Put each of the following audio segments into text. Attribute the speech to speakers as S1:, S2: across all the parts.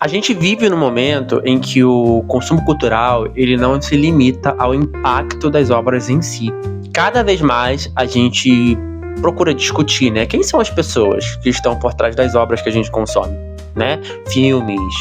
S1: A gente vive num momento em que o consumo cultural ele não se limita ao impacto das obras em si. Cada vez mais a gente procura discutir, né? Quem são as pessoas que estão por trás das obras que a gente consome, né? Filmes,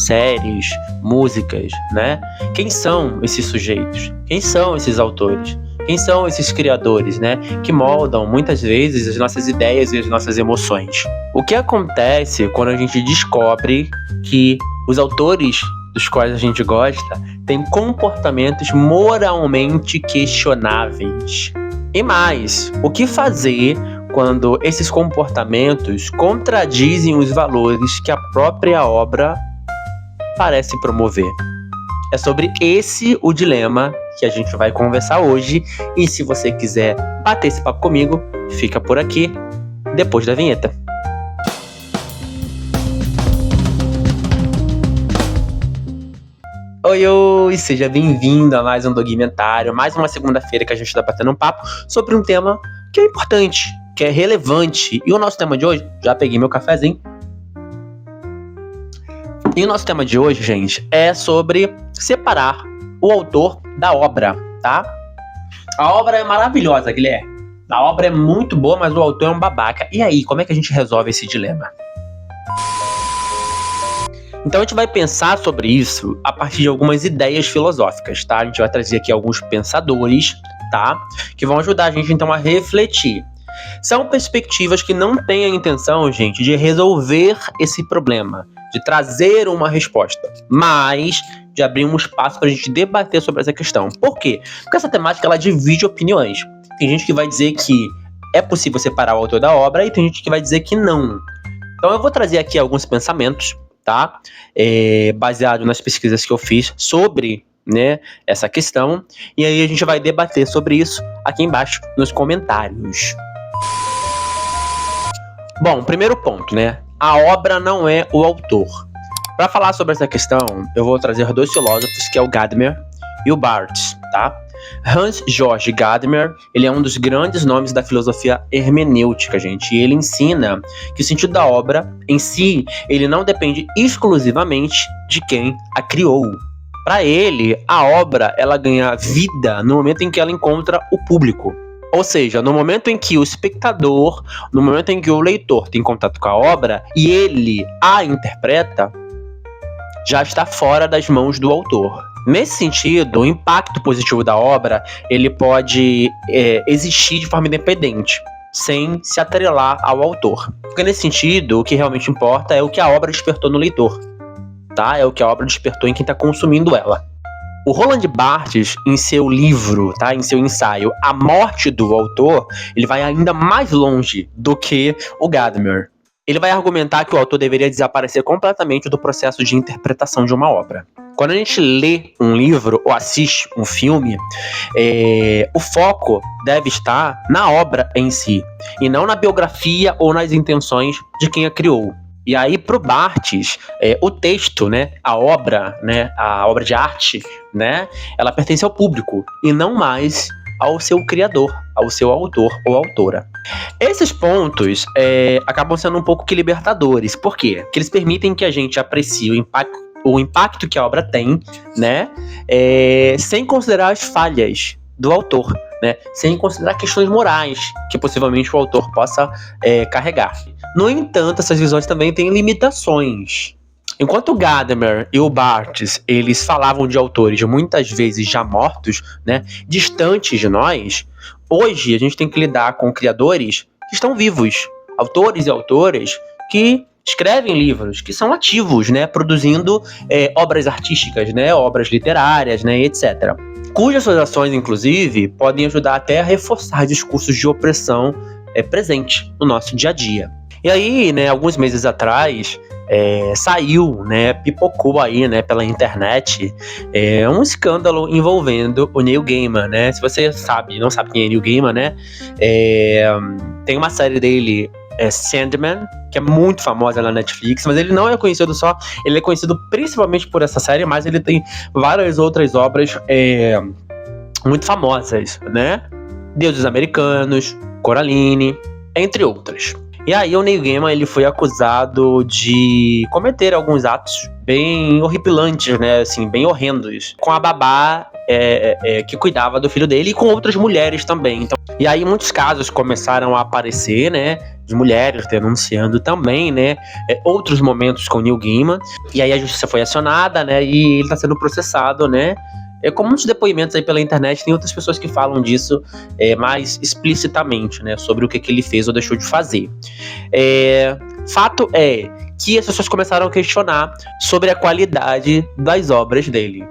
S1: séries, músicas, né? Quem são esses sujeitos? Quem são esses autores? Quem são esses criadores, né? Que moldam muitas vezes as nossas ideias e as nossas emoções. O que acontece quando a gente descobre que os autores dos quais a gente gosta têm comportamentos moralmente questionáveis? E mais, o que fazer quando esses comportamentos contradizem os valores que a própria obra parece promover? É sobre esse o dilema que a gente vai conversar hoje. E se você quiser bater esse papo comigo, fica por aqui, depois da vinheta. Oi, seja bem-vindo a mais um Dogmentário, mais uma segunda-feira que a gente tá batendo um papo sobre um tema que é importante, que é relevante. E o nosso tema de hoje, já peguei meu cafezinho. E o nosso tema de hoje, gente, é sobre separar o autor da obra, tá? A obra é maravilhosa, Guilherme. A obra é muito boa, mas o autor é um babaca. E aí, como é que a gente resolve esse dilema? Então a gente vai pensar sobre isso a partir de algumas ideias filosóficas, tá? A gente vai trazer aqui alguns pensadores, tá? Que vão ajudar a gente, então, a refletir. São perspectivas que não têm a intenção, gente, de resolver esse problema, de trazer uma resposta, mas de abrir um espaço para a gente debater sobre essa questão. Por quê? Porque essa temática, ela divide opiniões. Tem gente que vai dizer que é possível separar o autor da obra e tem gente que vai dizer que não. Então eu vou trazer aqui alguns pensamentos, tá? Baseado nas pesquisas que eu fiz sobre, né, essa questão. E aí a gente vai debater sobre isso aqui embaixo nos comentários. Bom, primeiro ponto, né? A obra não é o autor. Para falar sobre essa questão, eu vou trazer dois filósofos, que é o Gadamer e o Barthes, tá? Hans-Georg Gadamer, ele é um dos grandes nomes da filosofia hermenêutica, gente. E ele ensina que o sentido da obra, em si, ele não depende exclusivamente de quem a criou. Para ele, a obra, ela ganha vida no momento em que ela encontra o público. Ou seja, no momento em que o espectador, no momento em que o leitor tem contato com a obra e ele a interpreta, já está fora das mãos do autor. Nesse sentido, o impacto positivo da obra, ele pode existir de forma independente, sem se atrelar ao autor. Porque nesse sentido, o que realmente importa é o que a obra despertou no leitor, tá? É o que a obra despertou em quem está consumindo ela. O Roland Barthes, em seu livro, tá, em seu ensaio A Morte do Autor, ele vai ainda mais longe do que o Gadamer. Ele vai argumentar que o autor deveria desaparecer completamente do processo de interpretação de uma obra. Quando a gente lê um livro ou assiste um filme, o foco deve estar na obra em si, e não na biografia ou nas intenções de quem a criou. E aí, pro Barthes, o texto, né, a obra de arte, né, ela pertence ao público e não mais ao seu criador, ao seu autor ou autora. Esses pontos acabam sendo um pouco que libertadores. Por quê? Porque eles permitem que a gente aprecie o impacto que a obra tem, né, sem considerar as falhas do autor, né, sem considerar questões morais que possivelmente o autor possa carregar. No entanto, essas visões também têm limitações. Enquanto o Gadamer e o Barthes, eles falavam de autores muitas vezes já mortos, né, distantes de nós, hoje a gente tem que lidar com criadores que estão vivos, autores e autoras que escrevem livros, que são ativos, né, produzindo obras artísticas, né, obras literárias, né, etc. Cujas suas ações, inclusive, podem ajudar até a reforçar discursos de opressão presentes no nosso dia a dia. E aí, né, alguns meses atrás, saiu, né, pipocou aí, né, pela internet, um escândalo envolvendo o Neil Gaiman, né? Se você não sabe quem é Neil Gaiman, né, tem uma série dele, Sandman, que é muito famosa na Netflix, mas ele não é conhecido só, ele é conhecido principalmente por essa série, mas ele tem várias outras obras muito famosas, né? Deuses Americanos, Coraline, entre outras. E aí o Neil Gaiman ele foi acusado de cometer alguns atos bem horripilantes, né, assim, bem horrendos, com a babá que cuidava do filho dele e com outras mulheres também. Então, e aí muitos casos começaram a aparecer, né, de mulheres denunciando também, né, outros momentos com o Neil Gaiman. E aí a justiça foi acionada, né, e ele está sendo processado, né. Com muitos depoimentos aí pela internet, tem outras pessoas que falam disso mais explicitamente, né, sobre o que ele fez ou deixou de fazer. Fato é que as pessoas começaram a questionar sobre a qualidade das obras dele,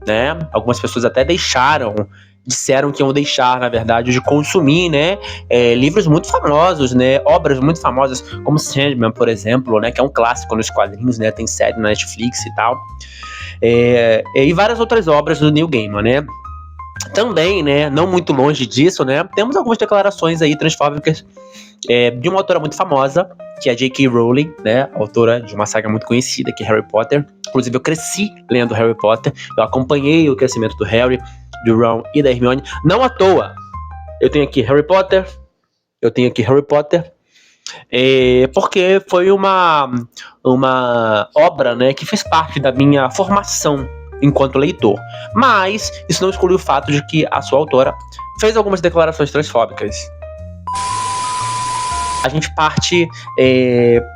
S1: né? Algumas pessoas até disseram que iam deixar, na verdade, de consumir, né, livros muito famosos, né, obras muito famosas, como Sandman, por exemplo, né, que é um clássico nos quadrinhos, né, tem série na Netflix e tal, e várias outras obras do Neil Gaiman, né. Também, né, não muito longe disso, né, temos algumas declarações aí transfóbicas de uma autora muito famosa, que é a J.K. Rowling, né, autora de uma saga muito conhecida, que é Harry Potter. Inclusive, eu cresci lendo Harry Potter, eu acompanhei o crescimento do Harry, do Ron e da Hermione. Não à toa, eu tenho aqui Harry Potter, porque foi uma obra, né, que fez parte da minha formação enquanto leitor. Mas isso não exclui o fato de que a sua autora fez algumas declarações transfóbicas. A gente parte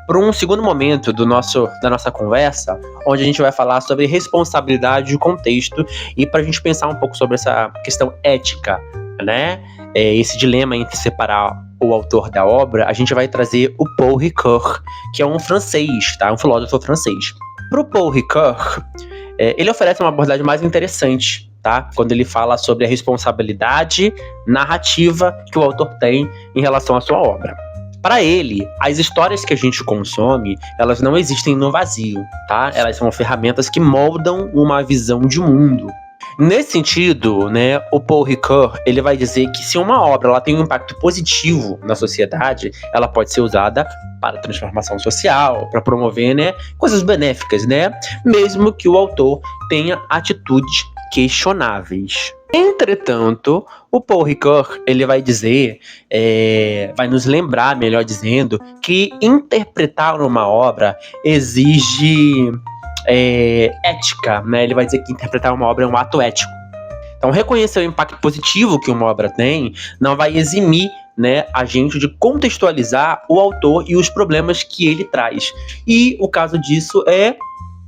S1: para um segundo momento da nossa conversa, onde a gente vai falar sobre responsabilidade e contexto, e para a gente pensar um pouco sobre essa questão ética, né? Esse dilema entre separar o autor da obra, a gente vai trazer o Paul Ricoeur, que é um francês, tá? Um filósofo francês. Para o Paul Ricoeur, ele oferece uma abordagem mais interessante, tá? Quando ele fala sobre a responsabilidade narrativa que o autor tem em relação à sua obra. Para ele, as histórias que a gente consome, elas não existem no vazio, tá? Elas são ferramentas que moldam uma visão de mundo. Nesse sentido, né, o Paul Ricoeur, ele vai dizer que se uma obra ela tem um impacto positivo na sociedade, ela pode ser usada para transformação social, para promover, né, coisas benéficas, né? Mesmo que o autor tenha atitudes questionáveis. Entretanto, o Paul Ricoeur, ele vai dizer, vai nos lembrar, melhor dizendo, que interpretar uma obra exige ética, né? Ele vai dizer que interpretar uma obra é um ato ético. Então, reconhecer o impacto positivo que uma obra tem não vai eximir, né, a gente de contextualizar o autor e os problemas que ele traz. E o caso disso é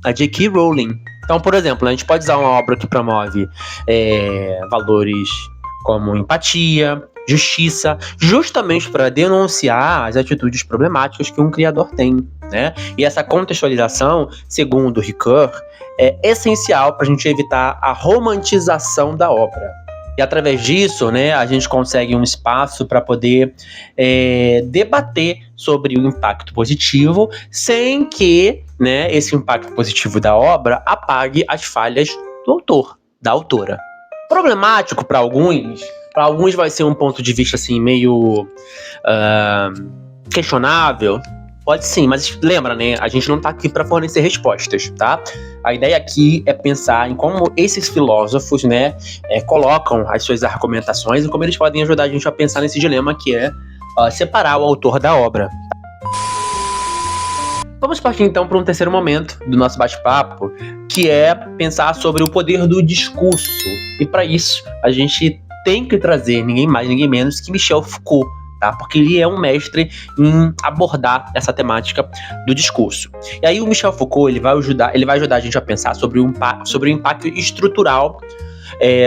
S1: a J.K. Rowling. Então, por exemplo, a gente pode usar uma obra que promove valores como empatia, justiça, justamente para denunciar as atitudes problemáticas que um criador tem, né? E essa contextualização, segundo Ricoeur, é essencial para a gente evitar a romantização da obra. E através disso, né, a gente consegue um espaço para poder debater sobre o impacto positivo, sem que, né, esse impacto positivo da obra apague as falhas do autor, da autora. Problemático para alguns vai ser um ponto de vista assim meio questionável. Pode sim, mas lembra, né? A gente não tá aqui para fornecer respostas, tá? A ideia aqui é pensar em como esses filósofos, né, colocam as suas argumentações e como eles podem ajudar a gente a pensar nesse dilema que é separar o autor da obra. Vamos partir então para um terceiro momento do nosso bate-papo, que é pensar sobre o poder do discurso. E para isso, a gente tem que trazer ninguém mais, ninguém menos que Michel Foucault, tá? Porque ele é um mestre em abordar essa temática do discurso. E aí o Michel Foucault ele vai ajudar a gente a pensar sobre o impacto estrutural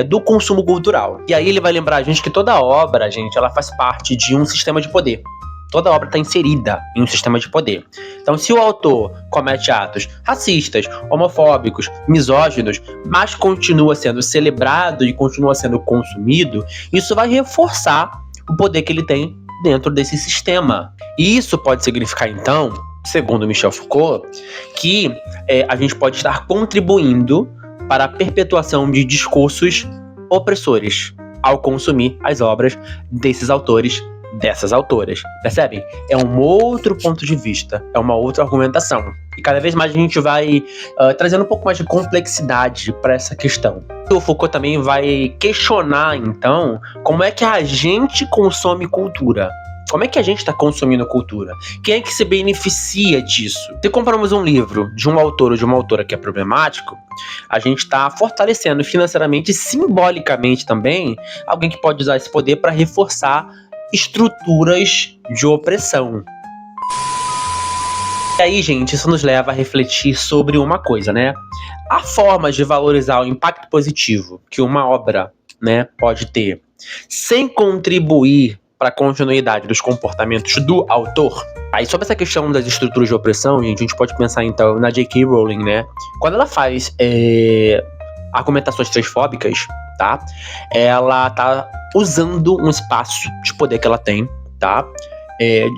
S1: do consumo cultural. E aí ele vai lembrar a gente que toda obra, gente, ela faz parte de um sistema de poder. Toda obra está inserida em um sistema de poder. Então, se o autor comete atos racistas, homofóbicos, misóginos, mas continua sendo celebrado e continua sendo consumido, isso vai reforçar o poder que ele tem dentro desse sistema. E isso pode significar, então, segundo Michel Foucault, que a gente pode estar contribuindo para a perpetuação de discursos opressores ao consumir as obras desses autores, dessas autoras, percebem? É um outro ponto de vista, é uma outra argumentação. E cada vez mais a gente vai trazendo um pouco mais de complexidade para essa questão. O Foucault também vai questionar, então, como é que a gente consome cultura. Como é que a gente está consumindo cultura? Quem é que se beneficia disso? Se compramos um livro de um autor ou de uma autora que é problemático, a gente está fortalecendo financeiramente e simbolicamente também alguém que pode usar esse poder para reforçar estruturas de opressão. E aí, gente, isso nos leva a refletir sobre uma coisa, né? Há formas de valorizar o impacto positivo que uma obra, né, pode ter sem contribuir para a continuidade dos comportamentos do autor. Aí, sobre essa questão das estruturas de opressão, gente, a gente pode pensar então na J.K. Rowling, né? Quando ela faz argumentações transfóbicas, tá? Ela tá usando um espaço de poder que ela tem, tá?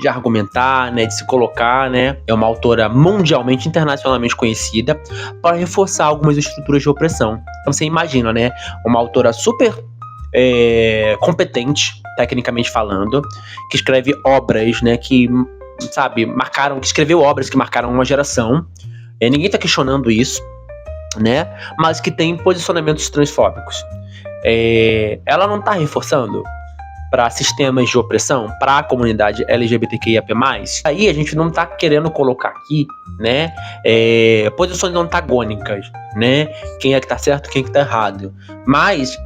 S1: De argumentar, né, de se colocar, né, é uma autora mundialmente, internacionalmente conhecida, para reforçar algumas estruturas de opressão. Então você imagina, né, uma autora super competente, tecnicamente falando, que escreve obras, né, que, sabe, que escreveu obras que marcaram uma geração. Ninguém tá questionando isso, né, mas que tem posicionamentos transfóbicos. Ela não tá reforçando para sistemas de opressão, para a comunidade LGBTQIAP+. Aí a gente não tá querendo colocar aqui, né, posições antagônicas, né, quem é que tá certo, quem é que tá errado. Mas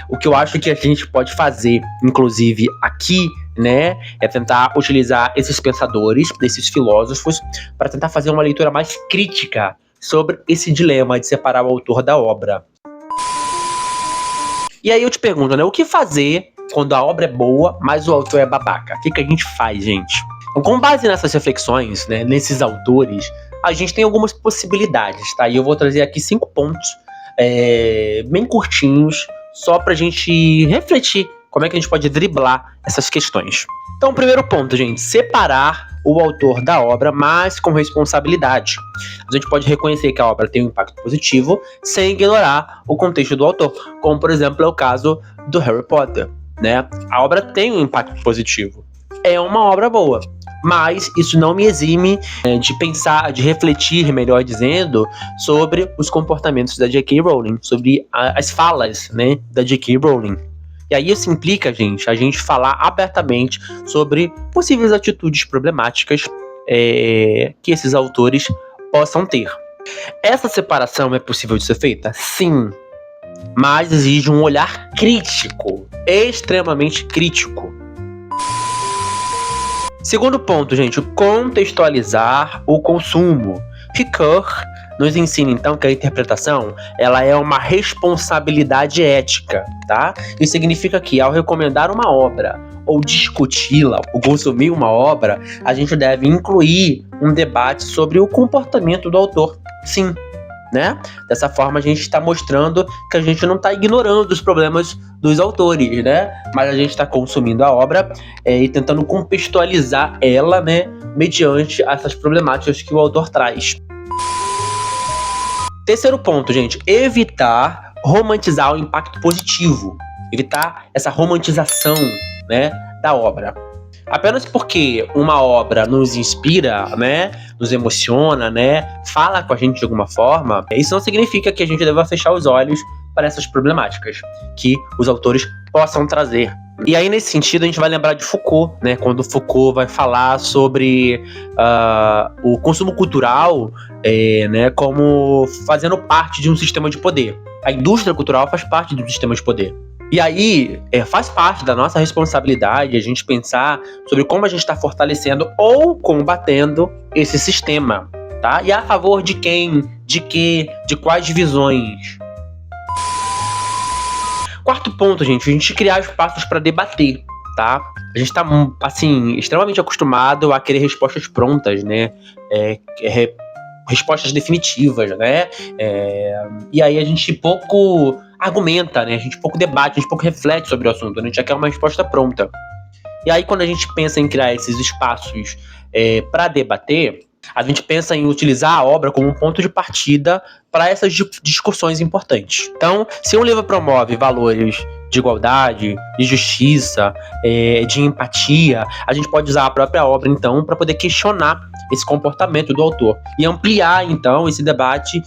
S1: o que eu acho que a gente pode fazer, inclusive aqui, né, é tentar utilizar esses pensadores, esses filósofos, para tentar fazer uma leitura mais crítica sobre esse dilema de separar o autor da obra. E aí eu te pergunto, né, o que fazer quando a obra é boa, mas o autor é babaca? O que a gente faz, gente? Então, com base nessas reflexões, né, nesses autores, a gente tem algumas possibilidades, tá? E eu vou trazer aqui 5 pontos bem curtinhos, só pra gente refletir como é que a gente pode driblar essas questões. Então, primeiro ponto, gente, separar o autor da obra, mas com responsabilidade. A gente pode reconhecer que a obra tem um impacto positivo sem ignorar o contexto do autor, como, por exemplo, é o caso do Harry Potter, né? A obra tem um impacto positivo. É uma obra boa, mas isso não me exime de pensar, de refletir, melhor dizendo, sobre os comportamentos da J.K. Rowling, sobre as falas, né, da J.K. Rowling. E aí isso implica, a gente falar abertamente sobre possíveis atitudes problemáticas que esses autores possam ter. Essa separação é possível de ser feita? Sim, mas exige um olhar crítico, extremamente crítico. Segundo ponto, gente, contextualizar o consumo. Ricoeur nos ensina, então, que a interpretação ela é uma responsabilidade ética, tá? Isso significa que, ao recomendar uma obra, ou discuti-la, ou consumir uma obra, a gente deve incluir um debate sobre o comportamento do autor. Sim, né? Dessa forma, a gente está mostrando que a gente não está ignorando os problemas dos autores, né? Mas a gente está consumindo a obra e tentando contextualizar ela, né? Mediante essas problemáticas que o autor traz. Terceiro ponto, gente, evitar romantizar o impacto positivo, evitar essa romantização, né, da obra. Apenas porque uma obra nos inspira, né, nos emociona, né, fala com a gente de alguma forma, isso não significa que a gente deva fechar os olhos para essas problemáticas que os autores possam trazer. E aí, nesse sentido, a gente vai lembrar de Foucault, né, quando Foucault vai falar sobre o consumo cultural, né, como fazendo parte de um sistema de poder. A indústria cultural faz parte de um sistema de poder. E aí, faz parte da nossa responsabilidade a gente pensar sobre como a gente está fortalecendo ou combatendo esse sistema, tá? E a favor de quem, de quê, de quais visões. Quarto ponto, gente, a gente criar espaços para debater, tá? A gente tá, assim, extremamente acostumado a querer respostas prontas, né? Respostas definitivas, né? E aí a gente pouco argumenta, né? A gente pouco debate, a gente pouco reflete sobre o assunto, né? A gente já quer uma resposta pronta. E aí quando a gente pensa em criar esses espaços para debater, a gente pensa em utilizar a obra como um ponto de partida para essas discussões importantes. Então, se um livro promove valores de igualdade, de justiça, de empatia, a gente pode usar a própria obra, então, para poder questionar esse comportamento do autor e ampliar, então, esse debate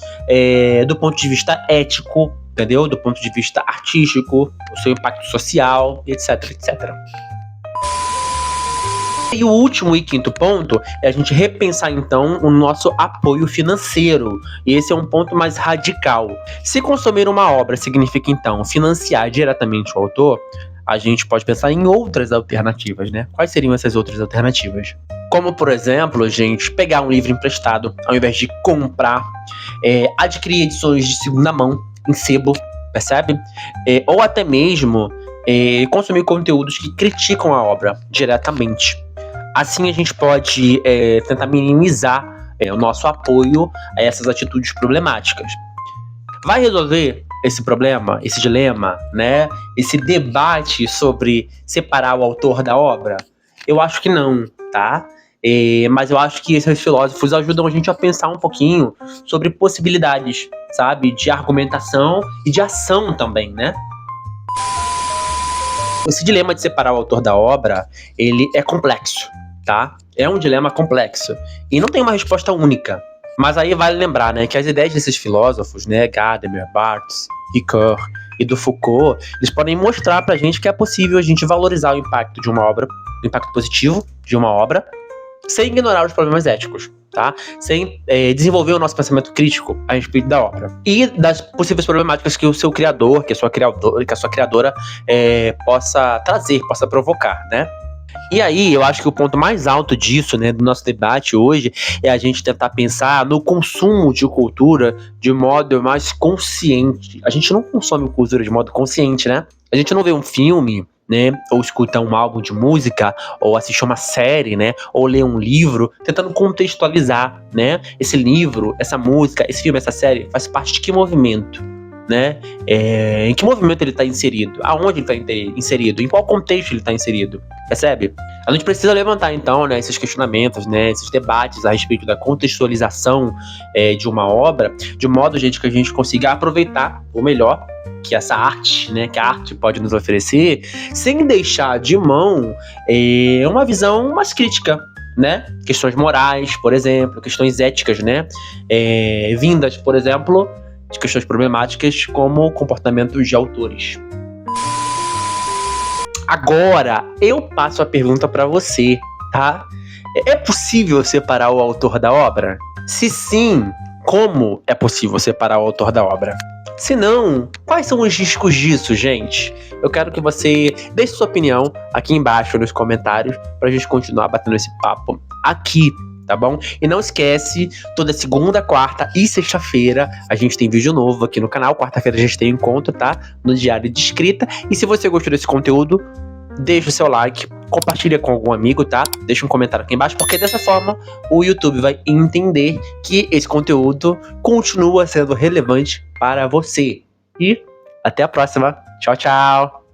S1: do ponto de vista ético, entendeu? Do ponto de vista artístico, o seu impacto social, etc, etc. E o último e quinto ponto é a gente repensar, então, o nosso apoio financeiro. E esse é um ponto mais radical. Se consumir uma obra significa, então, financiar diretamente o autor, a gente pode pensar em outras alternativas, né? Quais seriam essas outras alternativas? Como, por exemplo, gente, pegar um livro emprestado, ao invés de comprar, adquirir edições de segunda mão, em sebo, percebe? Ou até mesmo consumir conteúdos que criticam a obra diretamente. Assim a gente pode tentar minimizar o nosso apoio a essas atitudes problemáticas. Vai resolver esse problema, esse dilema, né? Esse debate sobre separar o autor da obra? Eu acho que não, tá? Mas eu acho que esses filósofos ajudam a gente a pensar um pouquinho sobre possibilidades, sabe? De argumentação e de ação também, né? Esse dilema de separar o autor da obra, ele é complexo, tá? É um dilema complexo. E não tem uma resposta única. Mas aí vale lembrar, né, que as ideias desses filósofos, né, Gadamer, Barthes, Ricoeur e do Foucault, eles podem mostrar pra gente que é possível a gente valorizar o impacto de uma obra, o impacto positivo de uma obra, sem ignorar os problemas éticos, tá? Sem desenvolver o nosso pensamento crítico a respeito da obra. E das possíveis problemáticas que o seu criador, que a sua criadora possa trazer, possa provocar, né? E aí, eu acho que o ponto mais alto disso, né, do nosso debate hoje, é a gente tentar pensar no consumo de cultura de modo mais consciente. A gente não consome cultura de modo consciente, né? A gente não vê um filme, né, ou escuta um álbum de música, ou assiste uma série, né, ou lê um livro, tentando contextualizar, né, esse livro, essa música, esse filme, essa série, faz parte de que movimento? Né? Em que movimento ele está inserido? Aonde ele está inserido? Em qual contexto ele está inserido? Percebe? A gente precisa levantar, então, né, esses questionamentos, né, esses debates a respeito da contextualização de uma obra, de modo, gente, que a gente consiga aproveitar o melhor que essa arte, né, que a arte pode nos oferecer, sem deixar de mão uma visão mais crítica, né? Questões morais, por exemplo, questões éticas, né? Vindas, por exemplo, de questões problemáticas como comportamentos de autores. Agora, eu passo a pergunta para você, tá? É possível separar o autor da obra? Se sim, como é possível separar o autor da obra? Se não, quais são os riscos disso, gente? Eu quero que você deixe sua opinião aqui embaixo nos comentários pra gente continuar batendo esse papo aqui, tá bom? E não esquece, toda segunda, quarta e sexta-feira a gente tem vídeo novo aqui no canal. Quarta-feira a gente tem encontro, tá? No Diário de Escrita. E se você gostou desse conteúdo, deixa o seu like, compartilha com algum amigo, tá? Deixa um comentário aqui embaixo, porque dessa forma o YouTube vai entender que esse conteúdo continua sendo relevante para você. E até a próxima. Tchau, tchau!